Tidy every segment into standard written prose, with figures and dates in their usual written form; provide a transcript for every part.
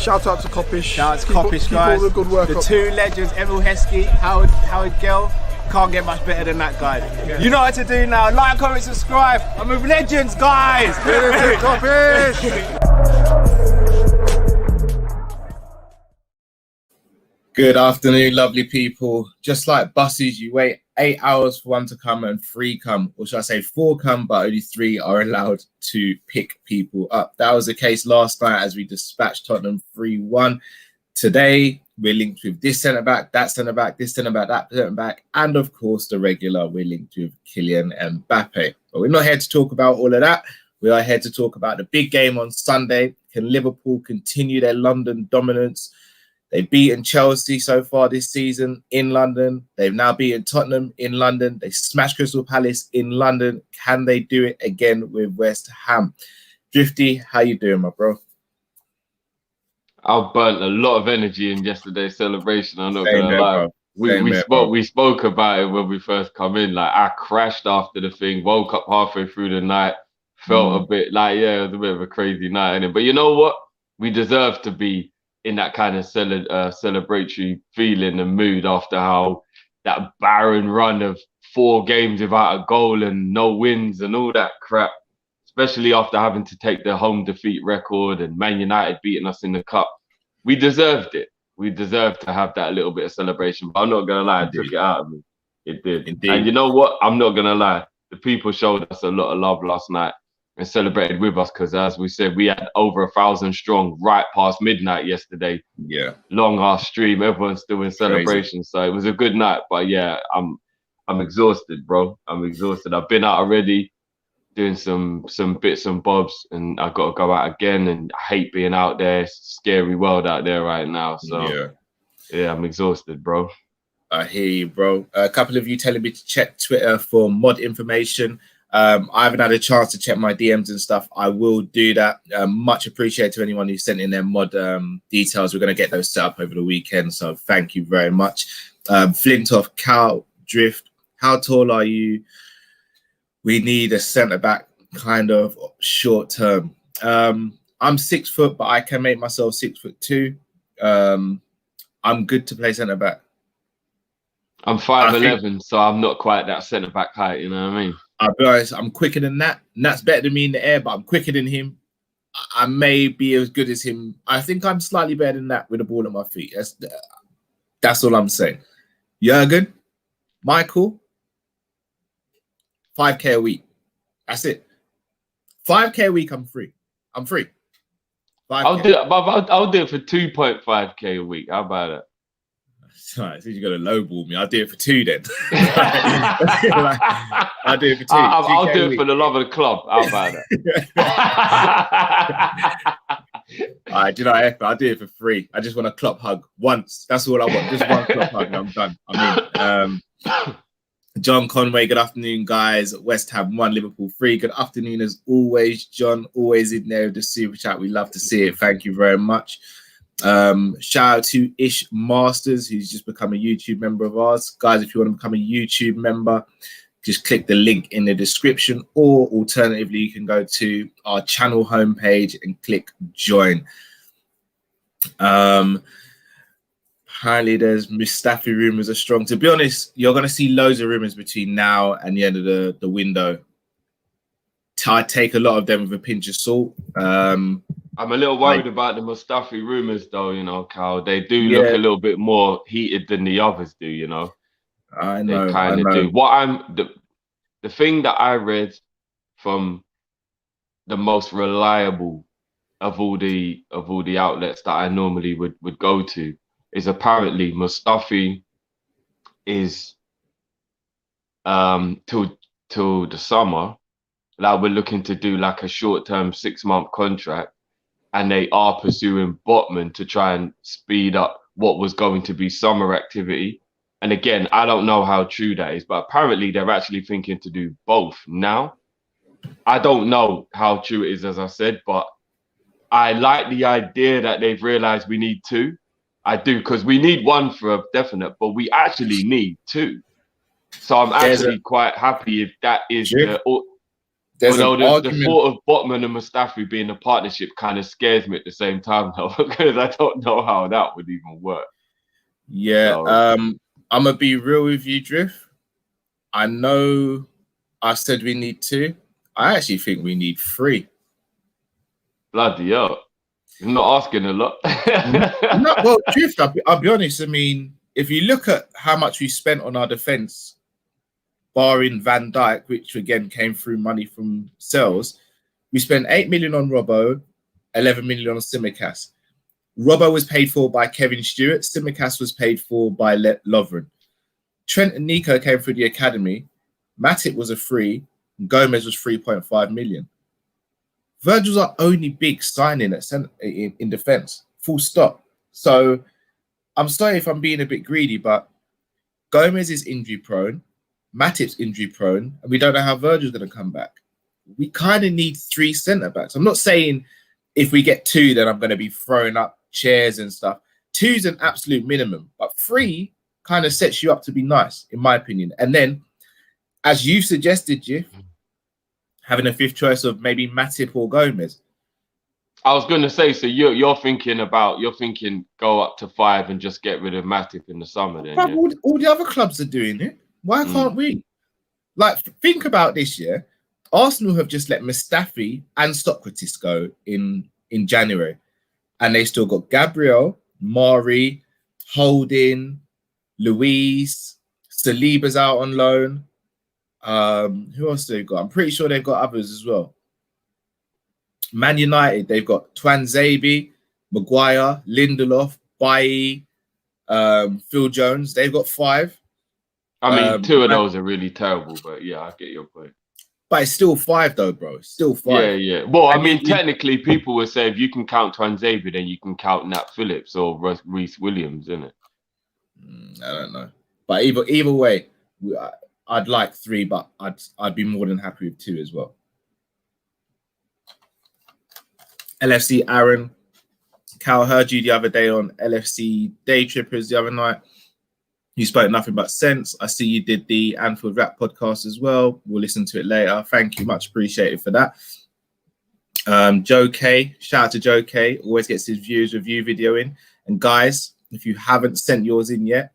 Shout out to Kop-Ish. Shout out to Kopish, guys. Keep all the good work the up. two legends, Emil Heskey, Howard Gill. Can't get much better than that guy. Yeah. You know what to do now. Like, comment, subscribe. I'm with legends, guys. Kop-Ish. Good afternoon, lovely people. Just like buses, you wait 8 hours for one to come and 3 come, or should I say 4 come, but only 3 are allowed to pick people up. That was the case last night as we dispatched Tottenham 3-1. Today, we're linked with this centre-back, that centre-back, this centre-back, that centre-back, and of course, the regular, we're linked with Kylian Mbappe. But we're not here to talk about all of that. We are here to talk about the big game on Sunday. Can Liverpool continue their London dominance? They've beaten Chelsea so far this season in London. They've now beaten Tottenham in London. They smashed Crystal Palace in London. Can they do it again with West Ham? Drifty, how you doing, my bro? I burnt a lot of energy in yesterday's celebration. I'm not Same gonna there, lie. bro. We spoke about it when we first come in. Like, I crashed after the thing, woke up halfway through the night, felt a bit like, yeah, it was a bit of a crazy night, innit? But you know what? We deserve to be in that kind of celebratory feeling and mood after how that barren run of 4 games without a goal and no wins and all that crap, especially after having to take the home defeat record and Man United beating us in the cup. We deserved it. We deserved to have that little bit of celebration. But I'm not going to lie, it took it out of me. It did. Indeed. And you know what? I'm not going to lie. The people showed us a lot of love last night and celebrated with us because, as we said, we had over 1,000 strong right past midnight yesterday. Yeah. Long half stream. Everyone's still in celebration. Crazy. So it was a good night. But yeah, I'm exhausted, bro. I'm exhausted. I've been out already doing some bits and bobs, and I've got to go out again. And I hate being out there. It's a scary world out there right now. So yeah, I'm exhausted, bro. I hear you, bro. A couple of you telling me to check Twitter for mod information. I haven't had a chance to check my DMs and stuff. I will do that. Much appreciated to anyone who sent in their mod details. We're going to get those set up over the weekend. So thank you very much. Flintoff, Cal, Drift, how tall are you? We need a centre-back kind of short term. I'm 6 foot, but I can make myself 6'2". I'm good to play centre-back. I'm 5'11", so I'm not quite that centre-back height, you know what I mean? I'll be honest, I'm quicker than that. Nat's better than me in the air, but I'm quicker than him. I may be as good as him. I think I'm slightly better than that with the ball at my feet. That's all I'm saying. Jurgen, Michael, 5K a week. That's it. 5K a week, I'm free. I'm free. 5K. I'll do it for 2.5K a week. How about it? Right, so you're gonna lowball me. I'll do it for 2 then. I'll do it for 2. I'll do it for the love of the club. How about it? All right, do you know what? I'll do it for free. I just want a club hug once. That's all I want. Just one club hug and I'm done. I mean, John Conway, good afternoon, guys. West Ham 1, Liverpool 3. Good afternoon as always. John, always in there with the super chat. We love to see it. Thank you very much. Shout out to Ish Masters, who's just become a YouTube member of ours. Guys, if you want to become a YouTube member, just click the link in the description, or alternatively, you can go to our channel homepage and click join. Apparently, there's Mustafi rumors are strong. To be honest, you're going to see loads of rumors between now and the end of the window. I take a lot of them with a pinch of salt. I'm a little worried about the Mustafi rumors, though, you know, Cal. They do look a little bit more heated than the others do, you know. I know. They kind of do. The thing that I read from the most reliable of all the outlets that I normally would go to is apparently Mustafi is till the summer. Like, we're looking to do like a short-term 6-month contract, and they are pursuing Botman to try and speed up what was going to be summer activity. And again, I don't know how true that is, but apparently they're actually thinking to do both now. I don't know how true it is, as I said, but I like the idea that they've realized we need 2. I do, because we need 1 for a definite, but we actually need 2. So I'm There's actually quite happy if that is Sure. the. There's an Although the argument. thought of Botman and Mustafi being a partnership kind of scares me at the same time, though, because I don't know how that would even work. Yeah, So, I'm gonna be real with you, Drift. I know I said we need 2. I actually think we need 3. bloody hell. You're not asking a lot. No, well, Drift, I'll be honest. I mean, if you look at how much we spent on our defense, barring Van Dijk, which again came through money from sales, we spent 8 million on Robbo, 11 million on Simicast. Robbo was paid for by Kevin Stewart. Simicast was paid for by Lovren. Trent and Nico came through the academy. Matip was a free. Gomez was 3.5 million. Virgil's our only big signing at in defense. Full stop. So I'm sorry if I'm being a bit greedy, but Gomez is injury prone. Matip's injury prone, and we don't know how Virgil's going to come back. We kind of need 3 centre backs. I'm not saying if we get 2, then I'm going to be throwing up chairs and stuff. 2's an absolute minimum, but 3 kind of sets you up to be nice, in my opinion. And then, as you suggested, Jiff, having a 5th choice of maybe Matip or Gomez. I was going to say, so you're thinking go up to 5 and just get rid of Matip in the summer then, yeah? All the other clubs are doing it. Why can't we? Like, think about this year. Arsenal have just let Mustafi and Socrates go in January. And they still got Gabriel, Mari, Holding, Luis, Saliba's out on loan. Who else do they got? I'm pretty sure they've got others as well. Man United, they've got Twanzebe, Maguire, Lindelof, Bailly, Phil Jones. They've got 5. I mean, 2 of those are really terrible, but yeah, I get your point. But it's still 5 though, bro. It's still 5. Yeah, yeah. Well, I mean, technically, people would say if you can count Twanzebe, then you can count Nat Phillips or Reece Williams, isn't it? I don't know. But either way, I'd like 3, but I'd be more than happy with 2 as well. LFC Aaron, Cal heard you the other day on LFC Day Trippers the other night. You spoke nothing but sense. I see you did the Anfield Rap podcast as well. We'll listen to it later. Thank you. Much appreciated for that. Joe K. Shout out to Joe K. Always gets his views review video in. And guys, if you haven't sent yours in yet,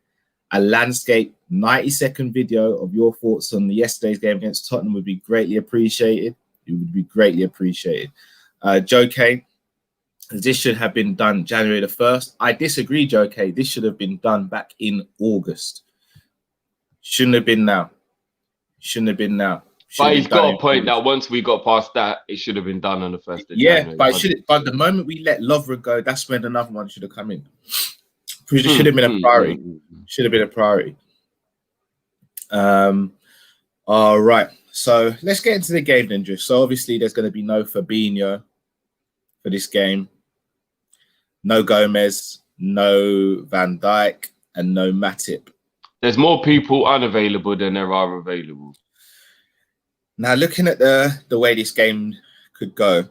a landscape 90-second video of your thoughts on yesterday's game against Tottenham would be greatly appreciated. It would be greatly appreciated. Joe K. This should have been done January the 1st. I disagree, Joe K. This should have been done back in August. Shouldn't have been now. Shouldn't have been now. But he's got a point that once we got past that, it should have been done on the 1st of January. But the moment we let Lovren go, that's when another one should have come in. Should have been a priority. Should have been a priority. All right. So let's get into the game then, Drift. So obviously there's going to be no Fabinho for this game. No Gomez, no Van Dijk, and no Matip. There's more people unavailable than there are available. Now, looking at the way this game could go,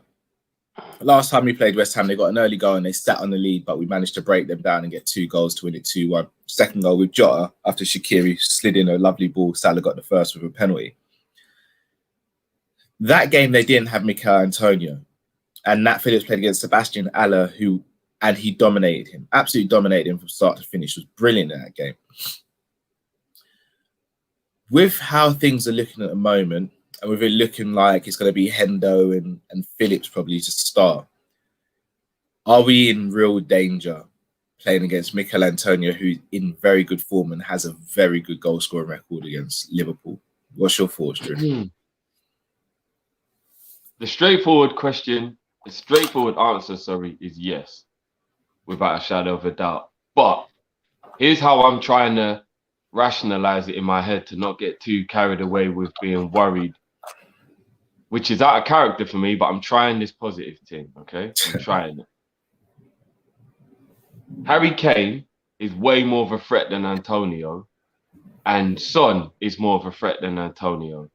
last time we played West Ham, they got an early goal and they sat on the lead, but we managed to break them down and get 2 goals to win it 2-1. Second goal with Jota after Shaqiri slid in a lovely ball. Salah got the first with a penalty. That game, they didn't have Mikel Antonio. And Nat Phillips played against Sebastian Haller, and he dominated him. Absolutely dominated him from start to finish. Was brilliant in that game. With how things are looking at the moment, and with it looking like it's going to be Hendo and Phillips probably to start, are we in real danger playing against Mikel Antonio, who's in very good form and has a very good goal scoring record against Liverpool? What's your thoughts, Drew? The straightforward answer, is yes, without a shadow of a doubt. But here's how I'm trying to rationalize it in my head to not get too carried away with being worried, which is out of character for me, but I'm trying this positive thing, okay? I'm trying it. Harry Kane is way more of a threat than Antonio, and Son is more of a threat than Antonio.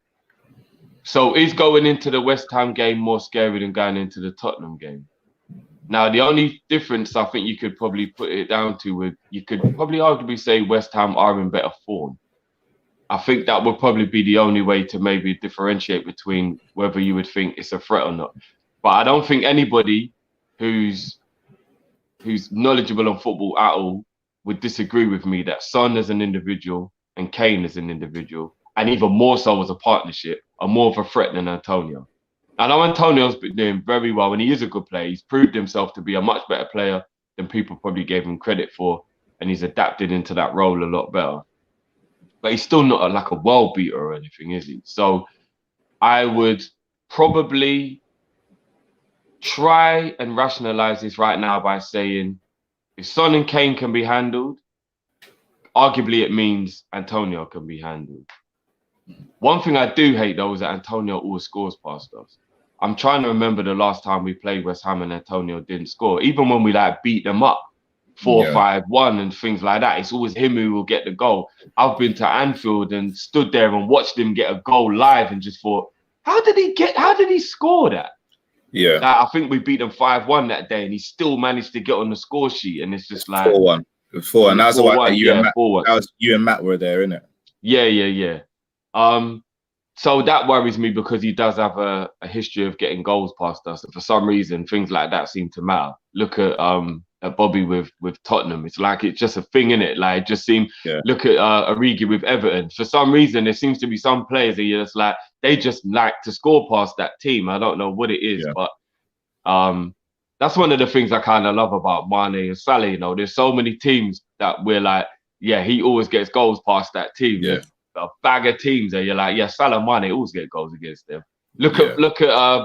So is going into the West Ham game more scary than going into the Tottenham game? Now, the only difference I think you could probably put it down to you could probably arguably say West Ham are in better form. I think that would probably be the only way to maybe differentiate between whether you would think it's a threat or not. But I don't think anybody who's knowledgeable on football at all would disagree with me that Son as an individual and Kane as an individual, and even more so as a partnership, are more of a threat than Antonio. I know Antonio's been doing very well, and he is a good player. He's proved himself to be a much better player than people probably gave him credit for, and he's adapted into that role a lot better. But he's still not like a world beater or anything, is he? So I would probably try and rationalize this right now by saying if Son and Kane can be handled, arguably it means Antonio can be handled. One thing I do hate though is that Antonio always scores past us. I'm trying to remember the last time we played West Ham and Antonio didn't score. Even when we like beat them up 4-5-1 and things like that, it's always him who will get the goal. I've been to Anfield and stood there and watched him get a goal live and just thought, how did he score that? Yeah. Like, I think we beat them 5-1 that day and he still managed to get on the score sheet, and it's just like 4-1. 4-1. And that was the one that you and Matt were there, innit? Yeah. So that worries me because he does have a history of getting goals past us. And for some reason, things like that seem to matter. Look at Bobby with Tottenham. It's like it's just a thing, innit? Like, it just seemed, look at Origi with Everton. For some reason, there seems to be some players that you're just like, they just like to score past that team. I don't know what it is, but that's one of the things I kind of love about Mane and Salah. You know, there's so many teams that we're like, yeah, he always gets goals past that team. Yeah. A bag of teams that you're like, yeah, Salah, Mane always get goals against them. Look at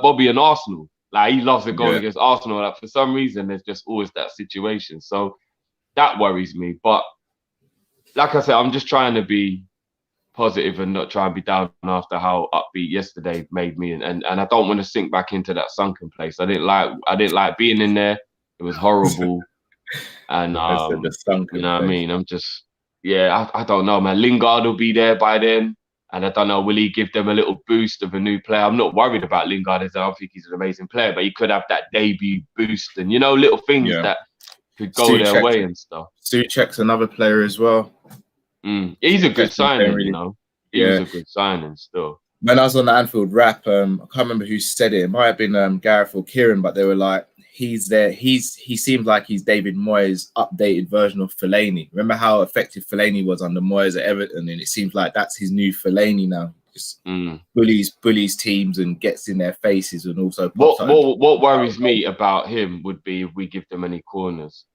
Bobby and Arsenal. Like, he loves a goal against Arsenal. Like, for some reason, there's just always that situation. So that worries me. But like I said, I'm just trying to be positive and not try and be down after how upbeat yesterday made me. And I don't want to sink back into that sunken place. I didn't like being in there. It was horrible. And you know what I mean? I'm just, I don't know, man. Lingard will be there by then. And I don't know, will he give them a little boost of a new player? I'm not worried about Lingard, as I don't think he's an amazing player, but he could have that debut boost and, you know, little things that could go their way and stuff. Souček's another player as well. He's a good signing, you know. He's a good signing still. When I was on the Anfield rap, I can't remember who said it. It might have been Gareth or Kieran, but they were like, he's there. He seems like he's David Moyes' updated version of Fellaini. Remember how effective Fellaini was under Moyes at Everton, and it seems like that's his new Fellaini now. Just bullies teams and gets in their faces, and also what worries me about him would be if we give them any corners.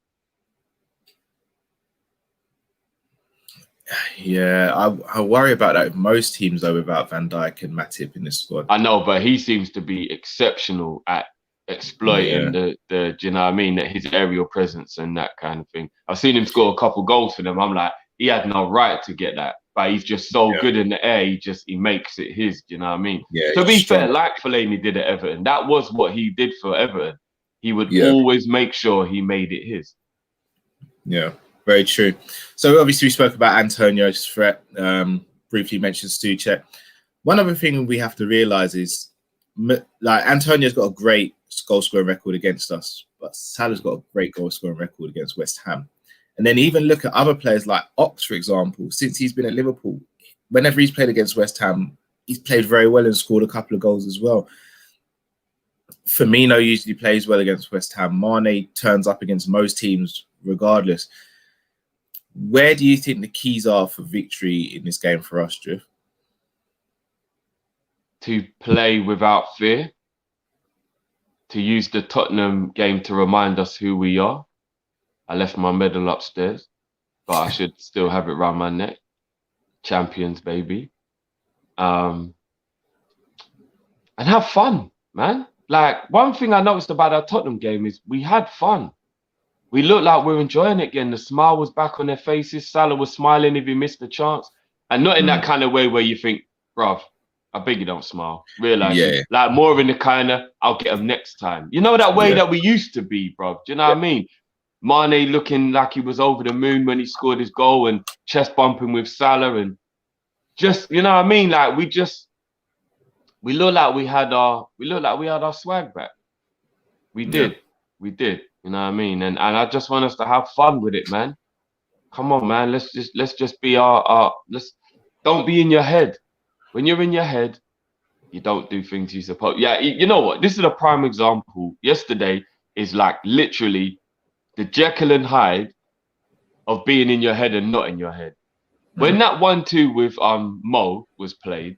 Yeah, I worry about that with most teams though, without Van Dijk and Matip in the squad. I know, but he seems to be exceptional at exploiting the do you know what I mean, that his aerial presence and that kind of thing. I've seen him score a couple goals for them. I'm like, he had no right to get that, but he's just so good in the air. He makes it his. Do you know what I mean? Yeah. To be fair, like Fellaini did at Everton, that was what he did for Everton. He would always make sure he made it his. Yeah, very true. So obviously we spoke about Antonio's threat. Briefly mentioned Souček. One other thing we have to realize is, like, Antonio's got a great goal scoring record against us, but Salah's got a great goal scoring record against West Ham. And then even look at other players like Ox, for example. Since he's been at Liverpool, whenever he's played against West Ham, he's played very well and scored a couple of goals as well. Firmino usually plays well against West Ham. Mane turns up against most teams regardless. Where do you think the keys are for victory in this game for us, Drift? To play without fear. To use the Tottenham game to remind us who we are. I left my medal upstairs, but I should still have it around my neck. Champions, baby. And have fun, man. Like, one thing I noticed about our Tottenham game is we had fun. We looked like we were enjoying it again. The smile was back on their faces. Salah was smiling if he missed the chance. And not in that kind of way where you think, bruv, I beg you don't smile. Realize, like, more in the kind of, I'll get them next time. You know, that way that we used to be, bruv. Do you know what I mean? Mane looking like he was over the moon when he scored his goal and chest bumping with Salah, and just, you know what I mean? Like, we looked like we had our swag back. We did. You know what I mean? And I just want us to have fun with it, man. Come on, man. Let's just be let's Don't be in your head. When you're in your head, you don't do things you're supposed. Yeah, you know what? This is a prime example. Yesterday is like literally the Jekyll and Hyde of being in your head and not in your head. When that 1-2 with Mo was played,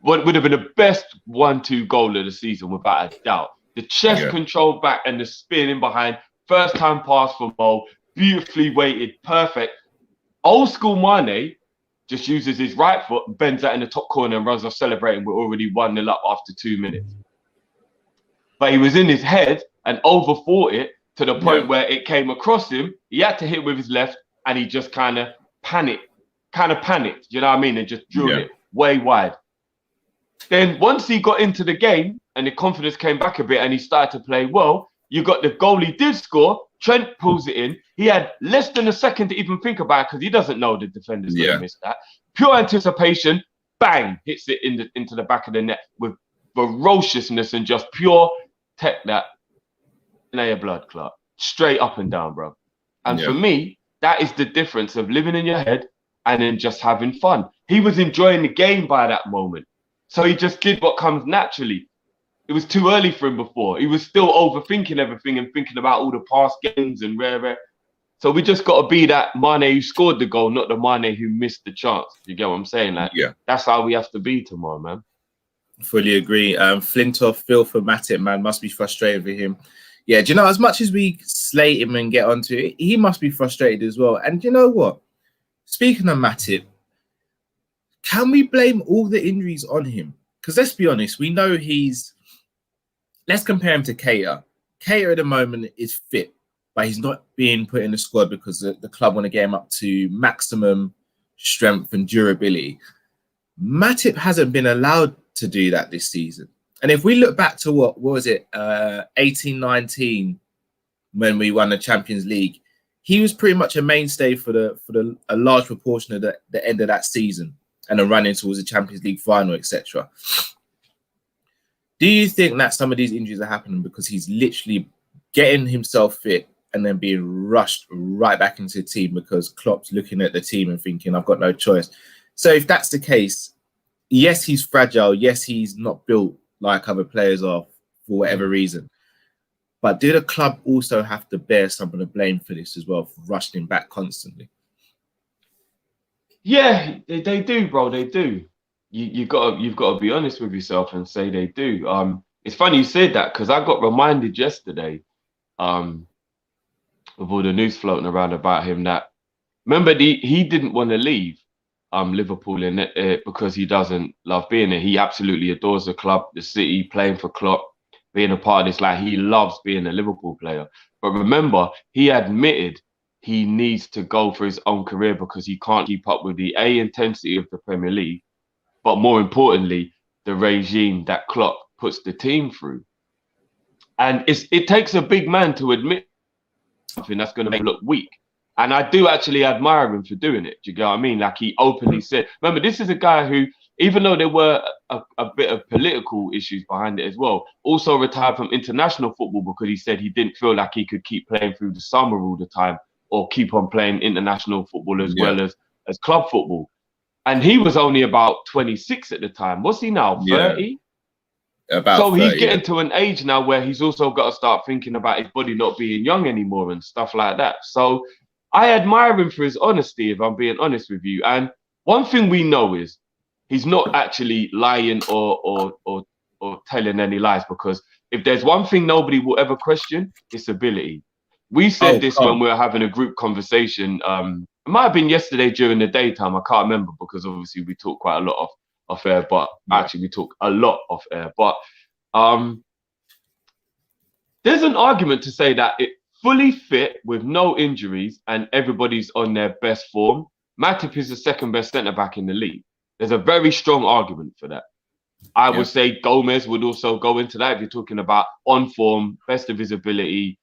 what would have been the best 1-2 goal of the season without a doubt. The chest control back and the spin in behind. First time pass for Mo, beautifully weighted, perfect. Old school Mane just uses his right foot, bends that in the top corner and runs off celebrating. We're already 1-0 up after 2 minutes. But he was in his head and overthought it to the point where it came across him. He had to hit with his left and he just kind of panicked, you know what I mean? And just drew it way wide. Then once he got into the game and the confidence came back a bit and he started to play well, you got the goal he did score. Trent pulls it in. He had less than a second to even think about it because he doesn't know the defender's going to miss that. Pure anticipation, bang, hits it into the back of the net with ferociousness and just pure tech that in your blood clot. Straight up and down, bro. And for me, that is the difference of living in your head and then just having fun. He was enjoying the game by that moment. So he just did what comes naturally. It was too early for him before. He was still overthinking everything and thinking about all the past games and rare. So we just got to be that Mane who scored the goal, not the Mane who missed the chance. You get what I'm saying? Like, that's how we have to be tomorrow, man. Fully agree. Flintoff, feel for Matip, man, must be frustrated with him. Yeah, do you know, as much as we slate him and get onto it, he must be frustrated as well. And do you know what? Speaking of Matip, can we blame all the injuries on him? Because let's be honest, we know let's compare him to Keita. Keita at the moment is fit, but he's not being put in the squad because the club want to get him up to maximum strength and durability. Matip hasn't been allowed to do that this season. And if we look back to what was it, 18-19, when we won the Champions League, he was pretty much a mainstay for a large proportion of the end of that season and a run-in towards the Champions League final, etc. Do you think that some of these injuries are happening because he's literally getting himself fit and then being rushed right back into the team because Klopp's looking at the team and thinking, I've got no choice? So if that's the case, yes, he's fragile. Yes, he's not built like other players are for whatever reason. But do the club also have to bear some of the blame for this as well, for rushing him back constantly? Yeah, they do, bro. They do. You've got to be honest with yourself and say they do. It's funny you said that because I got reminded yesterday, with all the news floating around about him, that remember he didn't want to leave Liverpool in it because he doesn't love being there. He absolutely adores the club, the city, playing for Klopp, being a part of this. Like, he loves being a Liverpool player. But remember, he admitted he needs to go for his own career because he can't keep up with the intensity of the Premier League, but more importantly, the regime that Klopp puts the team through. And it takes a big man to admit something that's going to make him look weak. And I do actually admire him for doing it. Do you get what I mean? Like, he openly said, remember, this is a guy who, even though there were a bit of political issues behind it as well, also retired from international football because he said he didn't feel like he could keep playing through the summer all the time or keep on playing international football as well as club football. And he was only about 26 at the time. What's he now, 30? About so 30, he's getting to an age now where he's also got to start thinking about his body not being young anymore and stuff like that. So I admire him for his honesty, if I'm being honest with you. And one thing we know is he's not actually lying or telling any lies, because if there's one thing nobody will ever question, it's ability. We said when we were having a group conversation. It might have been yesterday during the daytime. I can't remember because obviously we talk quite a lot off air, but actually we talk a lot off air. But there's an argument to say that it fully fit with no injuries and everybody's on their best form. Matip is the second best centre back in the league. There's a very strong argument for that. I would say Gomez would also go into that if you're talking about on form, best of his ability,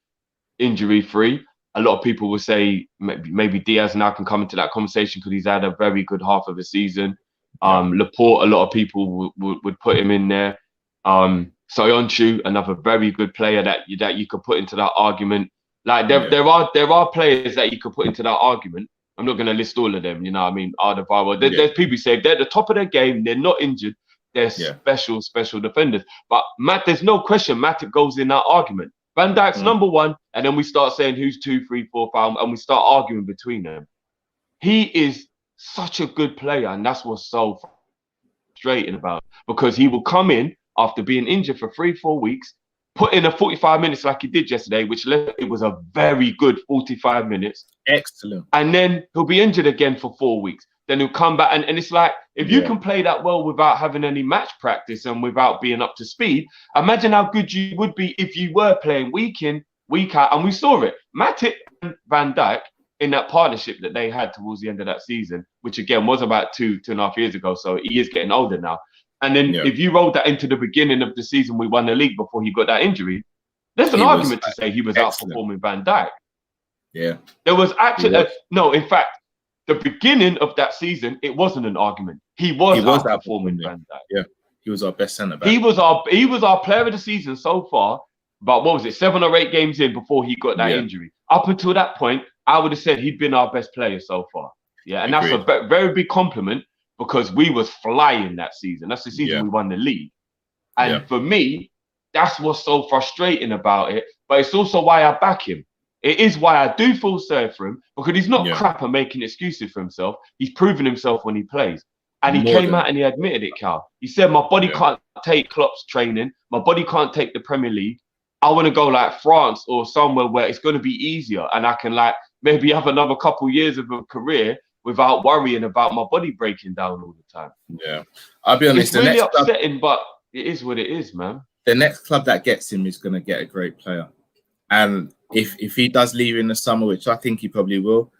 injury free. A lot of people will say maybe Diaz now can come into that conversation because he's had a very good half of the season. Laporte, a lot of people would put him in there. Soyuncu, another very good player that you could put into that argument. Like there are players that you could put into that argument. I'm not going to list all of them. You know what I mean? Alderweireld. There's people who say they're at the top of their game. They're not injured. They're special defenders. But there's no question Matip goes in that argument. Van Dijk's number one, and then we start saying who's 2, 3, 4, 5, and we start arguing between them. He is such a good player, and that's what's so frustrating about it, because he will come in after being injured for 3-4 weeks, put in a 45 minutes like he did yesterday, which it was a very good 45 minutes. Excellent. And then he'll be injured again for 4 weeks. Then he'll come back. And it's like, if you can play that well without having any match practice and without being up to speed, imagine how good you would be if you were playing week in, week out. And we saw it. Matip and Van Dijk, in that partnership that they had towards the end of that season, which again was about 2.5 years ago. So he is getting older now. And then if you rolled that into the beginning of the season, we won the league before he got that injury. There's an argument to say he was outperforming Van Dijk. Yeah. There was actually, no, in fact, the beginning of that season, it wasn't an argument. He was outperforming Van Dijk. Yeah. He was our best centre back. He was our player of the season so far, but what was it, 7 or 8 games in before he got that injury. Up until that point, I would have said he'd been our best player so far. Yeah, and that's a very big compliment, because we was flying that season. That's the season we won the league. And for me, that's what's so frustrating about it. But it's also why I back him. It is why I do feel sorry for him, because he's not crap and making excuses for himself. He's proven himself when he plays. And he came out and he admitted it, Cal. He said, my body can't take Klopp's training. My body can't take the Premier League. I want to go like France or somewhere where it's going to be easier. And I can like maybe have another couple years of a career without worrying about my body breaking down all the time. Yeah. I'll be honest. It's really upsetting, but it is what it is, man. The next club that gets him is going to get a great player. And if he does leave in the summer, which I think he probably will,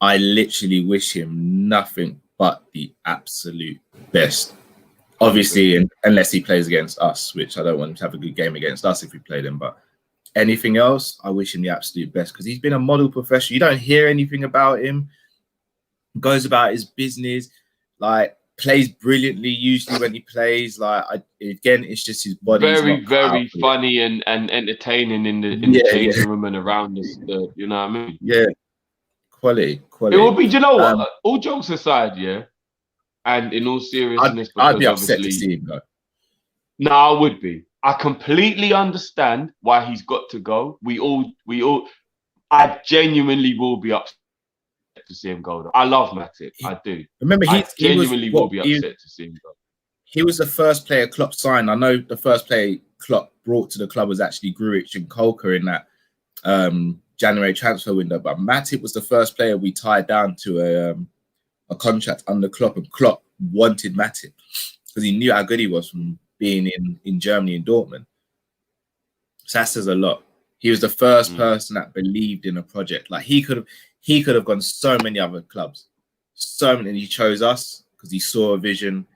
I literally wish him nothing but the absolute best. Obviously, unless he plays against us, which I don't want him to have a good game against us if we play them. But anything else, I wish him the absolute best, because he's been a model professional. You don't hear anything about him. Goes about his business, like plays brilliantly usually when he plays. Like again, it's just his body. Very funny and entertaining in the changing room and around us. You know what I mean? Yeah, quality. It would be. Do you know what? All jokes aside, and in all seriousness, I'd be upset to see him go. No, I would be. I completely understand why he's got to go. We all. I genuinely will be upset to see him go. I love Matip. I do. Remember, I genuinely will be upset to see him go. He was the first player Klopp signed. I know the first player Klopp brought to the club was actually Grujic and Kolka in that January transfer window. But Matip was the first player we tied down to a contract under Klopp, and Klopp wanted Matip because he knew how good he was from being in Germany in Dortmund. So that says a lot. He was the first person that believed in a project. Like he could have gone so many other clubs, so many. And he chose us because he saw a vision,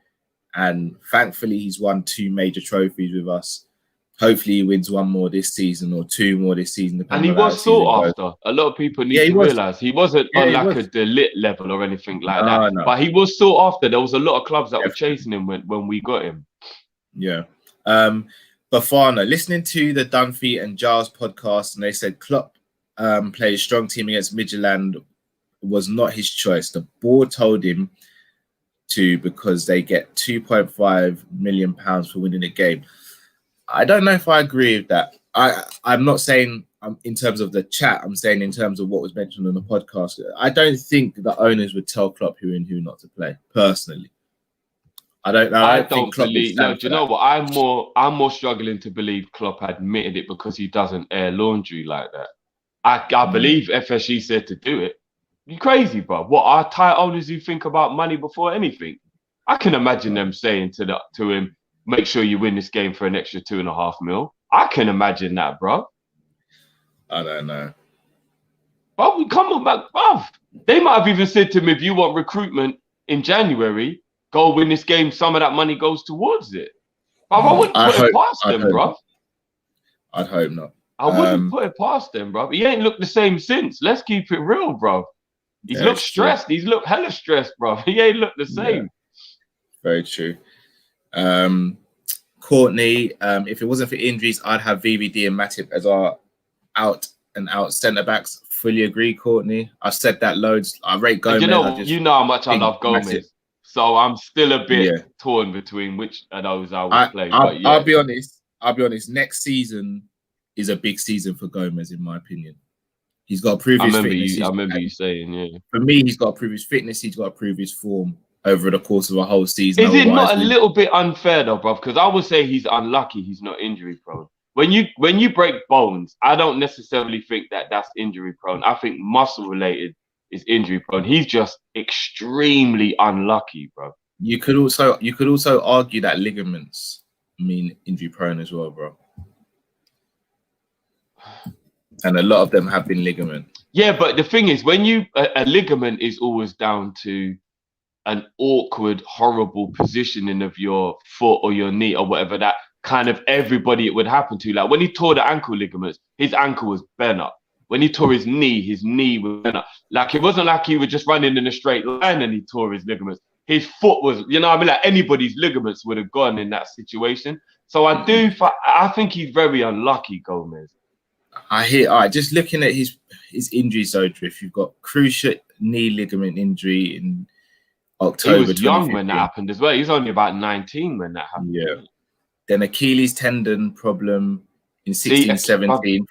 and thankfully he's won 2 major trophies with us. Hopefully he wins 1 more this season or 2 more this season. And he was sought after. A lot of people need to realise he wasn't on like a Delit level or anything like that. No. But he was sought after. There was a lot of clubs that were chasing him when we got him. Yeah. Bafana, listening to the Dunphy and Giles podcast, and they said Klopp played a strong team against Midtjylland was not his choice. The board told him to because they get £2.5 million for winning a game. I don't know if I agree with that. I'm not saying in terms of the chat. I'm saying in terms of what was mentioned on the podcast. I don't think the owners would tell Klopp who and who not to play. Personally, I don't know. I don't believe. No, do you know what? I'm more struggling to believe Klopp admitted it because he doesn't air laundry like that. I believe FSG said to do it. You crazy, bro? What are Thai owners who think about money before anything? I can imagine them saying to him, make sure you win this game for an extra 2.5 mil. I can imagine that, bro. I don't know. But come on, man, bruv. They might have even said to him, if you want recruitment in January, go win this game. Some of that money goes towards it. But I wouldn't put it past them, bro. I'd hope not. I wouldn't put it past them, bro. He ain't looked the same since. Let's keep it real, bro. He's looked stressed. He's looked hella stressed, bro. He ain't looked the same. Yeah. Very true. Courtney, if it wasn't for injuries, I'd have VVD and Matip as our out and out centre backs. Fully agree, Courtney. I've said that loads. I rate Gomez. You know how much I love Gomez. Matip. So I'm still a bit torn between which of those I would play. But I'll be honest. Next season is a big season for Gomez, in my opinion. He's got to prove his fitness. I remember you saying, For me, he's got to prove his fitness. He's got to prove his form over the course of a whole season. Is it not a little bit unfair though, bro? Because I would say he's unlucky. He's not injury prone. When you break bones, I don't necessarily think that's injury prone. I think muscle related is injury prone. He's just extremely unlucky, bro. You could also argue that ligaments mean injury prone as well, bro. And a lot of them have been ligament. Yeah, but the thing is, when a ligament is always down to an awkward, horrible positioning of your foot or your knee or whatever, that kind of everybody it would happen to. Like when he tore the ankle ligaments, his ankle was bent up. When he tore his knee was bent up. Like it wasn't like he was just running in a straight line and he tore his ligaments. His foot was, you know what I mean? Like anybody's ligaments would have gone in that situation. So I think he's very unlucky, Gomez. All right, just looking at his injuries, though, Drift, you've got cruciate knee ligament injury in October. He was young when that happened as well. He was only about 19 when that happened. Yeah. Then Achilles tendon problem in 16, 17.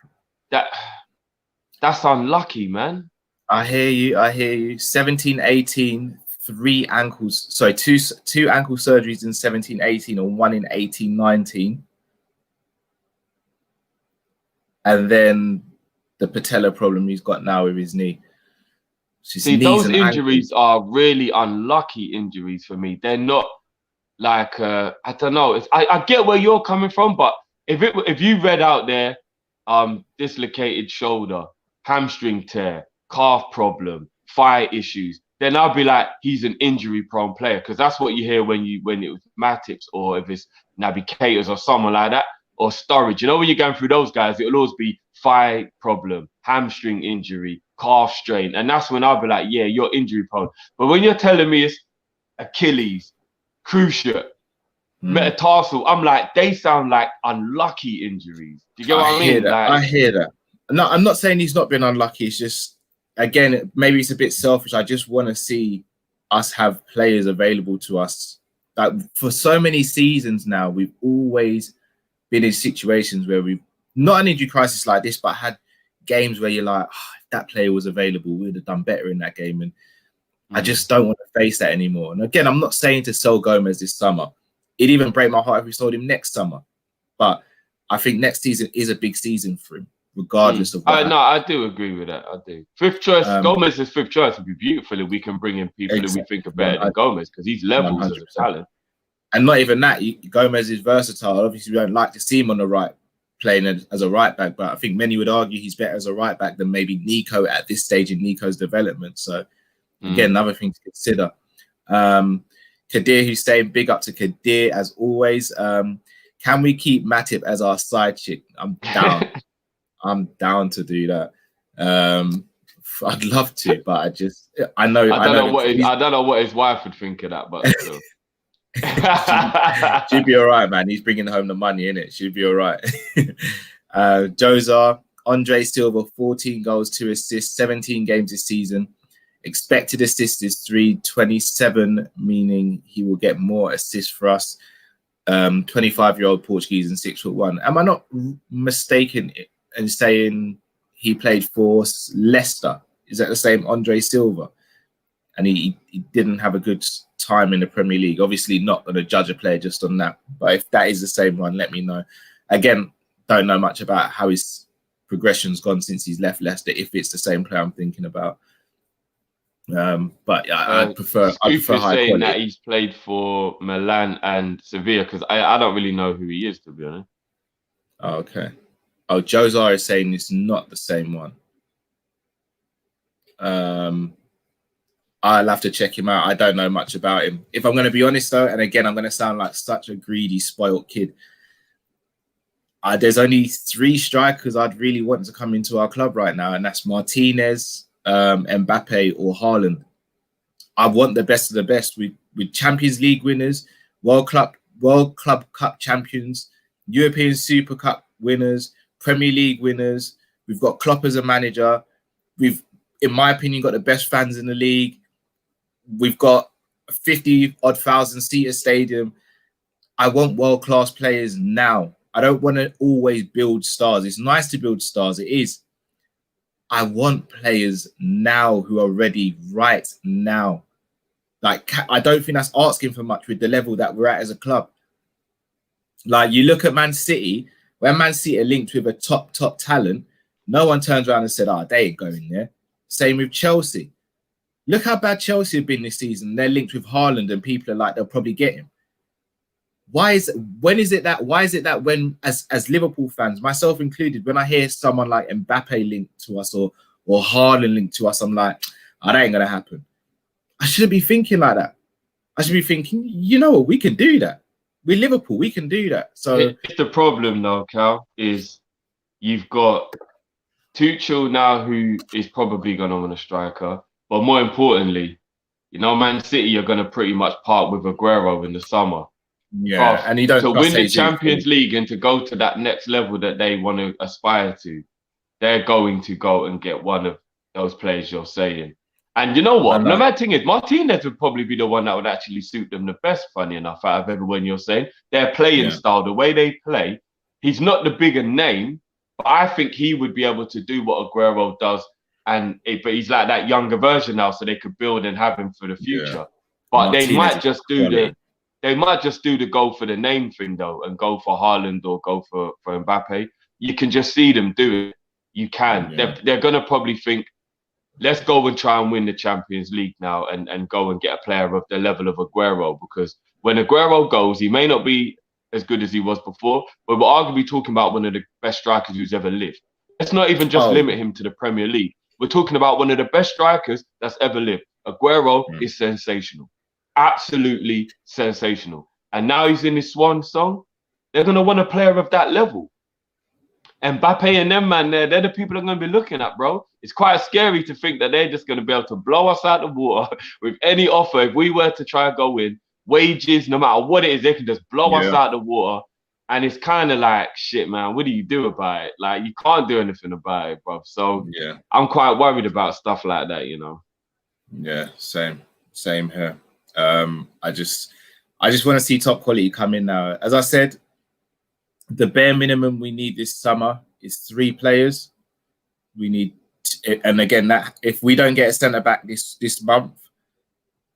That's unlucky, man. I hear you. 17, 18, two ankle surgeries in 17, 18, and one in 18, 19. And then the patella problem he's got now with his knee. See, those injuries are really unlucky injuries for me. They're not like, I don't know. I get where you're coming from, but if you read out there, dislocated shoulder, hamstring tear, calf problem, thigh issues, then I'll be like, he's an injury-prone player, because that's what you hear when it was Matip's or if it's Navigators or someone like that, or Sturridge. You know, when you're going through those guys, it'll always be thigh problem, hamstring injury, calf strain, and that's when I'll be like, yeah, you're injury-prone. But when you're telling me it's Achilles, cruciate, metatarsal, I'm like, they sound like unlucky injuries. Do you get what I mean? I hear that. No, I'm not saying he's not been unlucky. It's just, again, maybe it's a bit selfish. I just want to see us have players available to us. Like for so many seasons now, we've always been in situations where we've not an injury crisis like this, but had games where you're like, if that player was available, we would have done better in that game. And I just don't want to face that anymore. And again, I'm not saying to sell Gomez this summer. It'd even break my heart if we sold him next summer. But I think next season is a big season for him, regardless of what. No, I do agree with that. I do. Fifth choice, Gomez's fifth choice would be beautiful if we can bring in people that we think are better than Gomez, because he's levels 100%. Of talent. And not even that, Gomez is versatile. Obviously, we don't like to see him on the right, playing as a right back, but I think many would argue he's better as a right back than maybe Nico at this stage in Nico's development. So, again, another thing to consider. Kadir Hussein, big up to Kadir as always. Can we keep Matip as our side chick? I'm down. I'm down to do that. I'd love to, but I don't know what his wife would think of that, but still. She'd be all right, man. He's bringing home the money, innit? She'd be all right. Josar, Andre Silva, 14 goals, 2 assists, 17 games this season. Expected assist is 327, meaning he will get more assists for us. 25-year-old Portuguese and 6'1". Am I not mistaken in saying he played for Leicester? Is that the same Andre Silva? And he didn't have a good time in the Premier League. Obviously not going to judge a player just on that. But if that is the same one, let me know. Again, don't know much about how his progression's gone since he's left Leicester, if it's the same player I'm thinking about. But I prefer high quality. That he's played for Milan and Sevilla, because I don't really know who he is, to be honest. Oh, okay. Oh, Josar is saying it's not the same one. I'll have to check him out. I don't know much about him. If I'm going to be honest, though, and again, I'm going to sound like such a greedy, spoiled kid. There's only 3 strikers I'd really want to come into our club right now, and that's Martinez, Mbappe, or Haaland. I want the best of the best with Champions League winners, World Club Cup champions, European Super Cup winners, Premier League winners, We've got Klopp as a manager. We've, in my opinion, got the best fans in the league. We've got a 50-odd thousand seater stadium. I want world-class players now. I don't want to always build stars. It's nice to build stars. It is. I want players now who are ready right now. Like, I don't think that's asking for much with the level that we're at as a club. Like, you look at Man City, when Man City are linked with a top talent, no one turns around and said, they ain't going there. Same with Chelsea. Look how bad Chelsea have been this season. They're linked with Haaland and people are like, they'll probably get him. Why is it that when, as Liverpool fans, myself included, when I hear someone like Mbappe linked to us or Haaland linked to us, I'm like, that ain't going to happen. I shouldn't be thinking like that. I should be thinking, you know what, we can do that. We're Liverpool, we can do that. So it's the problem though, Cal, is you've got Tuchel now who is probably going to want a striker. But more importantly, you know, Man City are going to pretty much part with Aguero in the summer. Yeah, and you don't to win the Champions League and to go to that next level that they want to aspire to, they're going to go and get one of those players you're saying. And you know what? The mad thing is, Martinez would probably be the one that would actually suit them the best, funny enough, out of everyone you're saying. Their playing style, the way they play, he's not the bigger name, but I think he would be able to do what Aguero does. But he's like that younger version now, so they could build and have him for the future. Yeah. But Martinez, they might just do the go for the name thing though, and go for Haaland or go for Mbappe. You can just see them do it. You can. Yeah. They're gonna probably think, let's go and try and win the Champions League now and go and get a player of the level of Aguero, because when Aguero goes, he may not be as good as he was before, but we're arguably talking about one of the best strikers who's ever lived. Let's not even just limit him to the Premier League. We're talking about one of the best strikers that's ever lived. Aguero is sensational. Absolutely sensational. And now he's in his swan song. They're going to want a player of that level. And Mbappe and them, man, they're the people they're going to be looking at, bro. It's quite scary to think that they're just going to be able to blow us out of the water with any offer. If we were to try and go in, wages, no matter what it is, they can just blow us out of the water. And it's kind of like, shit, man, what do you do about it? Like, you can't do anything about it, bro. So I'm quite worried about stuff like that, you know. Yeah, same here. I just want to see top quality come in now. As I said, the bare minimum we need this summer is 3 players. We need, and again, that if we don't get a centre back this month,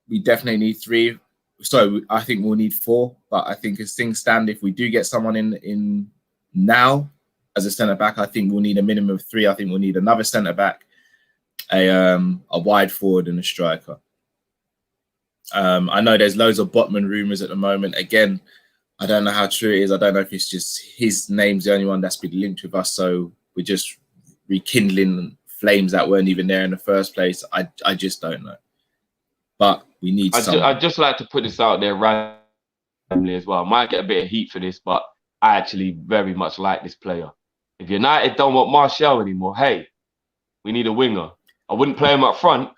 we definitely need 3. So I think we'll need 4. But I think as things stand, if we do get someone in now as a centre back, I think we'll need a minimum of 3. I think we'll need another centre back, a wide forward, and a striker. I know there's loads of Botman rumours at the moment. Again, I don't know how true it is. I don't know if it's just his name's the only one that's been linked with us, so we're just rekindling flames that weren't even there in the first place. I just don't know. But we need someone. I'd just like to put this out there randomly as well. I might get a bit of heat for this, but I actually very much like this player. If United don't want Martial anymore, hey, we need a winger. I wouldn't play him up front,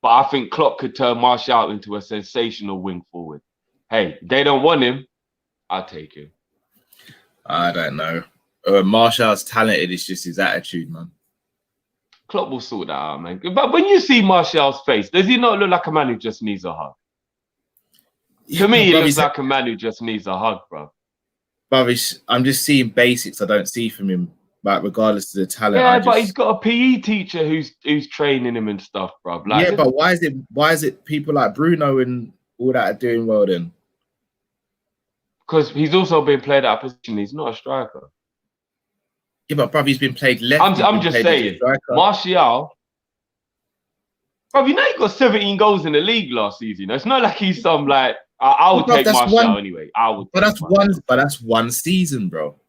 but I think Klopp could turn Martial into a sensational wing forward. Hey, they don't want him, I'll take him. I don't know. Martial's talented, it's just his attitude, man. Klopp will sort that out, man. But when you see Martial's face, does he not look like a man who just needs a hug? To me, he looks like a man who just needs a hug, bro. Rubbish. I'm just seeing basics I don't see from him, like regardless of the talent. Yeah, but he's got a PE teacher who's training him and stuff, bro. Like, yeah, but why is it people like Bruno and all that are doing well then? Because he's also been played out of position. He's not a striker. Yeah, but bruv, he's been played left. I'm just saying, Martial, bruv, you know he got 17 goals in the league last season. It's not like he's some like I would take Martial anyway. But that's one season, bro.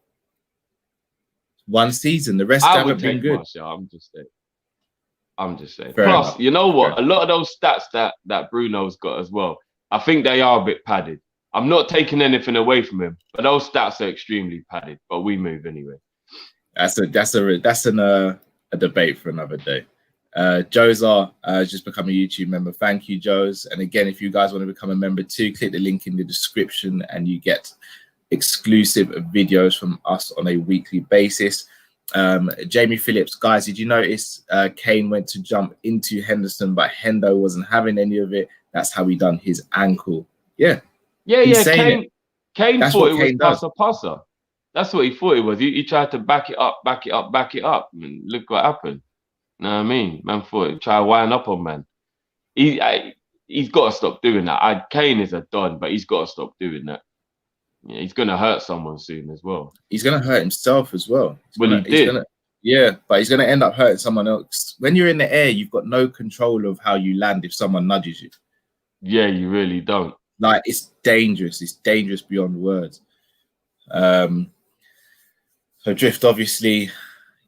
One season. The rest haven't been good. Martial, I'm just saying. Fair Plus, enough. you know what? A lot of those stats that Bruno's got as well, I think they are a bit padded. I'm not taking anything away from him, but those stats are extremely padded. But we move anyway. That's a debate for another day. Jozar has just become a YouTube member. Thank you, Joes. And again, if you guys want to become a member too, click the link in the description and you get exclusive videos from us on a weekly basis. Jamie Phillips, guys, did you notice Kane went to jump into Henderson, but Hendo wasn't having any of it? That's how he done his ankle. Yeah. Kane That's thought what it was Kane does. passer. That's what he thought it was. He tried to back it up. And look what happened. You know what I mean? Man thought try to wind up on man. He's got to stop doing that. Kane is a don, but he's got to stop doing that. Yeah, he's gonna hurt someone soon as well. He's gonna hurt himself as well. He did. But he's gonna end up hurting someone else. When you're in the air, you've got no control of how you land if someone nudges you. Yeah, you really don't. Like, it's dangerous. It's dangerous beyond words. So Drift, obviously,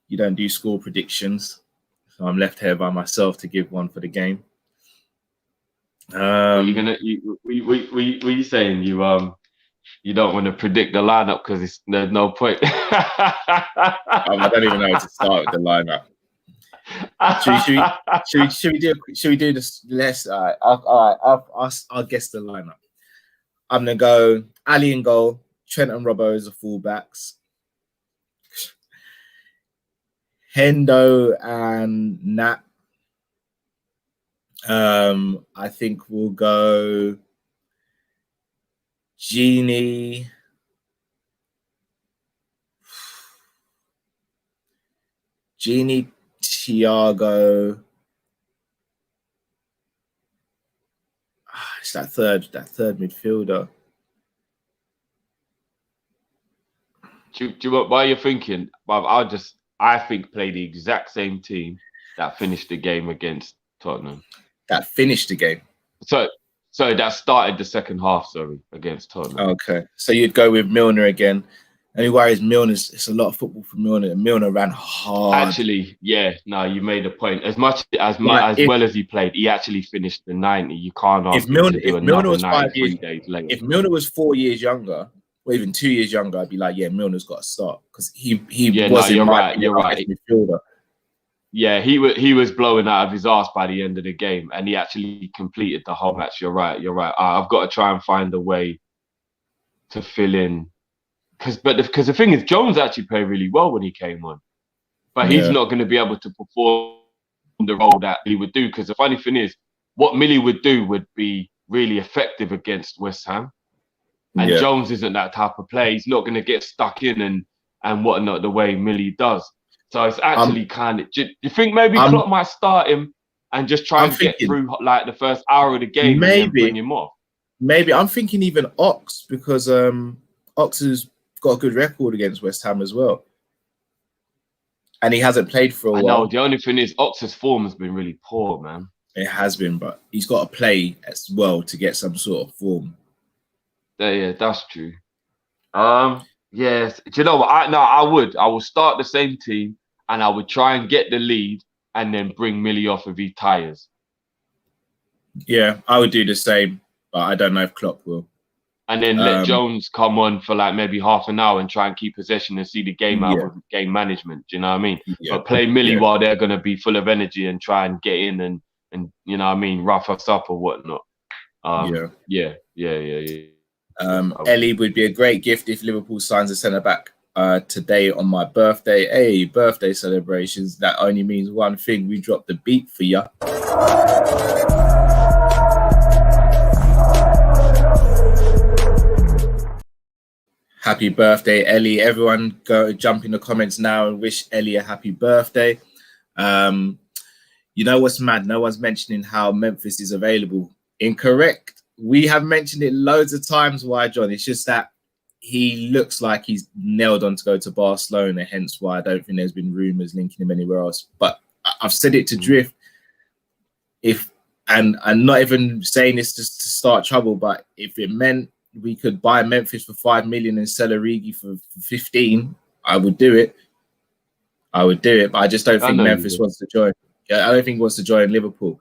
you don't do score predictions. So I'm left here by myself to give one for the game. Were you saying you don't want to predict the lineup because there's no point? I don't even know how to start with the lineup. Should we do this? I'll guess the lineup. I'm gonna go Ali in goal, Trent and Robbo as the fullbacks, Hendo and Nat. I think we'll go Genie, Thiago. It's that third midfielder. Why you're thinking? I think play the exact same team that finished the game against Tottenham. That finished the game. So that started the second half. Sorry, against Tottenham. Okay, so you'd go with Milner again. Only worry is Milner's. It's a lot of football for Milner. Milner ran hard. Actually, yeah. No, you made a point. As well as he played, he actually finished the 90. You can't ask him to do another was 93 days later. If Milner was 4 years younger, or even 2 years younger, I'd be like, yeah, Milner's got to start because he was. You're right. Midfielder. Yeah, he was blowing out of his ass by the end of the game, and he actually completed the whole match. You're right. I've got to try and find a way to fill in, because the thing is, Jones actually played really well when he came on, but he's not going to be able to perform the role that he would do. Because the funny thing is, what Millie would do would be really effective against West Ham, and Jones isn't that type of player. He's not going to get stuck in and whatnot the way Millie does. So it's actually kind of. Do you think maybe Klopp might start him and just try and get through like the first hour of the game, maybe, and then bring him off? Maybe I'm thinking even Ox, because Ox has got a good record against West Ham as well, and he hasn't played for a while. I know. The only thing is Ox's form has been really poor, man. It has been, but he's got to play as well to get some sort of form. Yeah, that's true. Yes. Do you know what? I will start the same team, and I would try and get the lead, and then bring Millie off if he tires. Yeah, I would do the same, but I don't know if Klopp will. And then let Jones come on for like maybe half an hour and try and keep possession and see the game out with game management. Do you know what I mean? Yeah. But play Millie while they're going to be full of energy and try and get in and you know what I mean, rough us up or whatnot. Yeah. Ellie would be a great gift if Liverpool signs a centre-back today on my birthday. Hey, birthday celebrations. That only means one thing. We dropped the beat for ya. Happy birthday, Ellie. Everyone go jump in the comments now and wish Ellie a happy birthday. You know what's mad? No one's mentioning how Memphis is available. Incorrect. We have mentioned it loads of times. Why, John? It's just that he looks like he's nailed on to go to Barcelona, hence why I don't think there's been rumours linking him anywhere else. But I've said it to Drift. And I'm not even saying this just to start trouble, but if it meant we could buy Memphis for 5 million and sell Origi for 15, I would do it. But I just don't think Memphis wants to join. I don't think he wants to join Liverpool.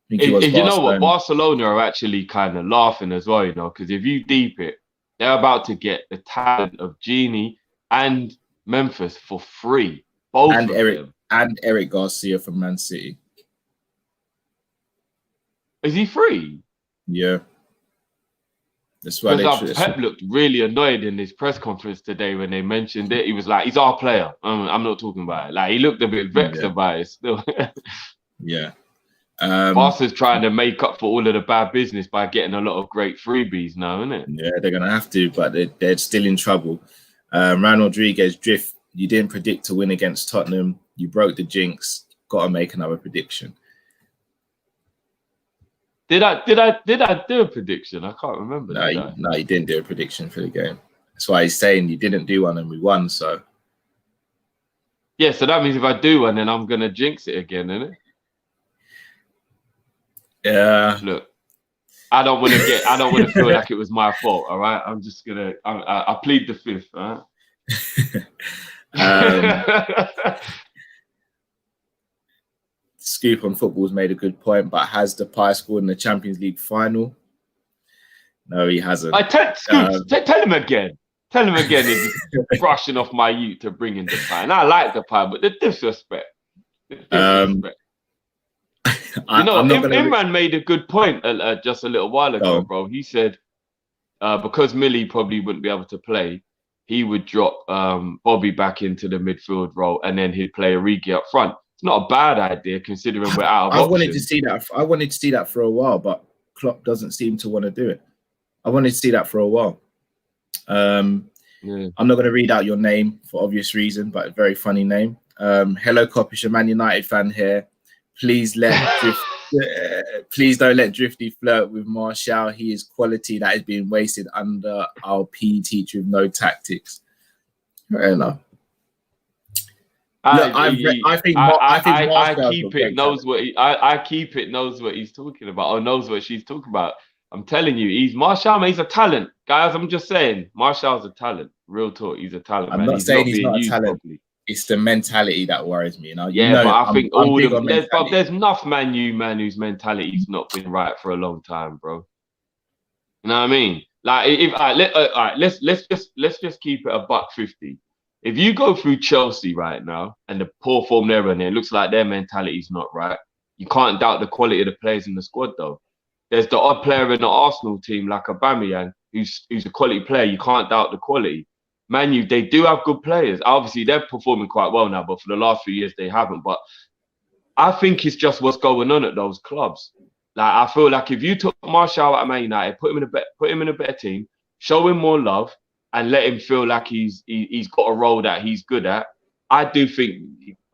You know what? Barcelona are actually kind of laughing as well, you know, because if you deep it, they're about to get the talent of Genie and Memphis for free. Both and of them. And Eric Garcia from Man City. Is he free? Yeah. That's why Because Pep looked really annoyed in his press conference today when they mentioned it. He was like, "He's our player. I'm not talking about it." Like he looked a bit vexed about it still. Yeah. Barca's trying to make up for all of the bad business by getting a lot of great freebies now, isn't it? Yeah, they're gonna have to, but they're still in trouble. Ryan Rodriguez, Drift. You didn't predict to win against Tottenham. You broke the jinx. Got to make another prediction. Did I do a prediction? I can't remember. No, you didn't do a prediction for the game. That's why he's saying you didn't do one and we won. So yeah, so that means if I do one, then I'm gonna jinx it again, isn't it? Yeah. Look, I don't want to feel like it was my fault. All right, I'm just gonna. I plead the fifth. All right. Scoop on Football's made a good point, but has Depay scored in the Champions League final? No, he hasn't. Tell him again. Tell him again if he's brushing off my youth to bring in Depay. And I like Depay, but the disrespect. Imran made a good point just a little while ago, bro. He said because Millie probably wouldn't be able to play, he would drop Bobby back into the midfield role and then he'd play Origi up front. Not a bad idea considering we're out of options. I wanted to see that for a while, but Klopp doesn't seem to want to do it. I wanted to see that for a while. I'm not going to read out your name for obvious reason, but a very funny name. Hello, Kop-Ish, a Man United fan here. Please don't let Drifty flirt with Martial. He is quality that is being wasted under our PE teacher with no tactics. Fair enough. I keep it knows what he's talking about or knows what she's talking about. I'm telling you, he's a talent, guys. I'm just saying, Martial's a talent. Real talk, he's a talent. I'm not saying he's not a talent. Properly. It's the mentality that worries me. But I think there's enough man whose mentality's not been right for a long time, bro. You know what I mean? Like, let's just keep it a $1.50. If you go through Chelsea right now and the poor form they're in, it looks like their mentality's not right. You can't doubt the quality of the players in the squad, though. There's the odd player in the Arsenal team like Aubameyang, who's a quality player. You can't doubt the quality. Man U, they do have good players. Obviously, they're performing quite well now, but for the last few years, they haven't. But I think it's just what's going on at those clubs. Like, I feel like if you took Martial out of Man United, put him in a better team, show him more love, and let him feel like he's got a role that he's good at, I do think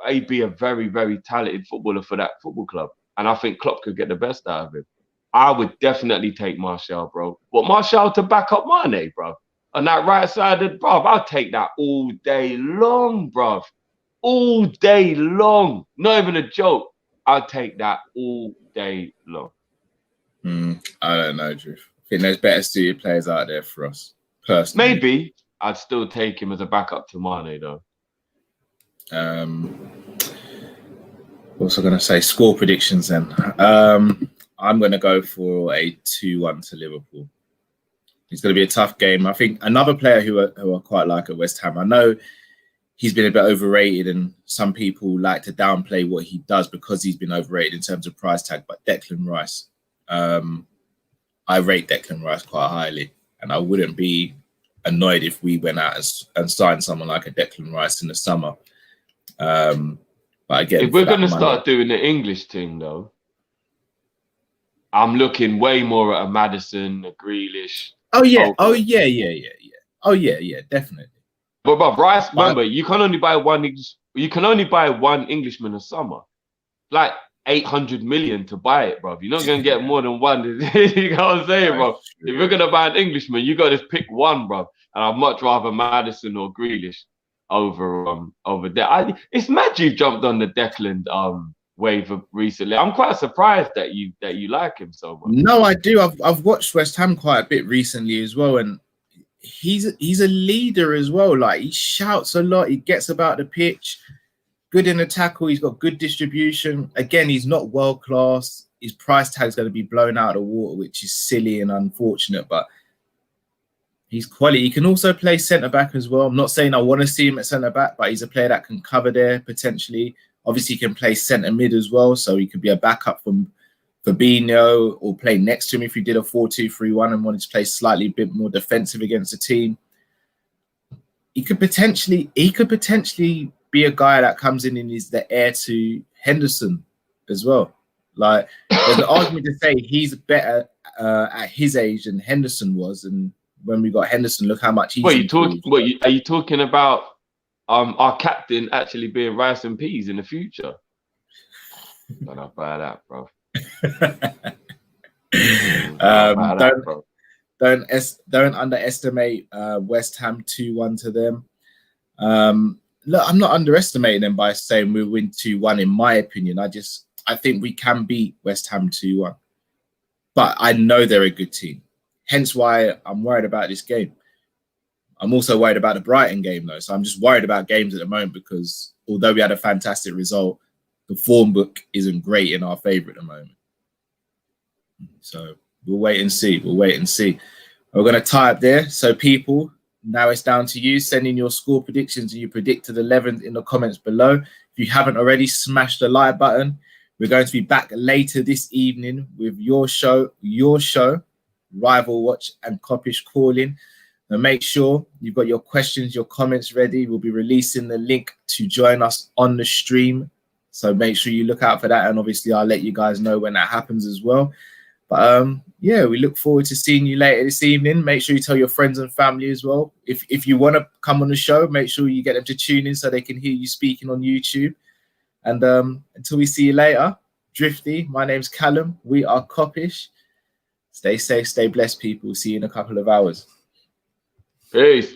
he'd be a very, very talented footballer for that football club. And I think Klopp could get the best out of him. I would definitely take Martial, bro. But Martial to back up Mane, bro. On that right side of bruv, I'll take that all day long, bruv. All day long. Not even a joke. I'll take that all day long. I don't know, Drew. I think there's better suited players out there for us. Personally. Maybe I'd still take him as a backup to Mane, though. What's I going to say? Score predictions then. I'm going to go for a 2-1 to Liverpool. It's going to be a tough game. I think another player who I quite like at West Ham, I know he's been a bit overrated and some people like to downplay what he does because he's been overrated in terms of price tag, but Declan Rice. I rate Declan Rice quite highly and I wouldn't be annoyed if we went out and signed someone like a Declan Rice in the summer. But again, if we're going to start doing the English thing though, I'm looking way more at a Maddison, a Grealish. Oh yeah, definitely. But Rice, remember, you can only buy one Englishman a summer. Like 800 million to buy it, bro. You're not gonna get more than one. You know what I'm saying, bro? If you're gonna buy an Englishman, you gotta pick one, bro. And I'd much rather Maddison or Grealish over there. It's mad you've jumped on the Declan wave recently. I'm quite surprised that you like him so much. No, I do. I've watched West Ham quite a bit recently as well, and he's a leader as well. Like he shouts a lot, he gets about the pitch, good in the tackle, he's got good distribution. Again, he's not world class. His price tag's going to be blown out of the water, which is silly and unfortunate, but he's quality. He can also play centre back as well. I'm not saying I want to see him at centre back, but he's a player that can cover there potentially. Obviously, he can play centre mid as well, so he could be a backup Fabinho, or play next to him if you did a 4-2-3-1 and wanted to play slightly a bit more defensive against the team. He could potentially be a guy that comes in and is the heir to Henderson as well. Like, there's an argument to say he's better at his age than Henderson was, and when we got Henderson, look how much he's improved. Are you talking about our captain actually being rice and peas in the future? Don't know about that, bro. Don't underestimate West Ham 2-1 to them. Look, I'm not underestimating them by saying we'll win 2-1. In my opinion, I think we can beat West Ham 2-1, but I know they're a good team. Hence why I'm worried about this game. I'm also worried about the Brighton game though. So I'm just worried about games at the moment because although we had a fantastic result, the form book isn't great in our favour at the moment. So we'll wait and see. We're going to tie up there. So people, now it's down to you. Send in your score predictions and you predicted 11 in the comments below. If you haven't already, smash the like button. We're going to be back later this evening with your show, Rival Watch and Kop-Ish calling. Now make sure you've got your questions, your comments ready. We'll be releasing the link to join us on the stream. So make sure you look out for that. And obviously I'll let you guys know when that happens as well. But yeah, we look forward to seeing you later this evening. Make sure you tell your friends and family as well. If you want to come on the show, make sure you get them to tune in so they can hear you speaking on YouTube. And until we see you later, Drifty, my name's Callum. We are Kop-Ish. Stay safe, stay blessed, people. See you in a couple of hours. Peace.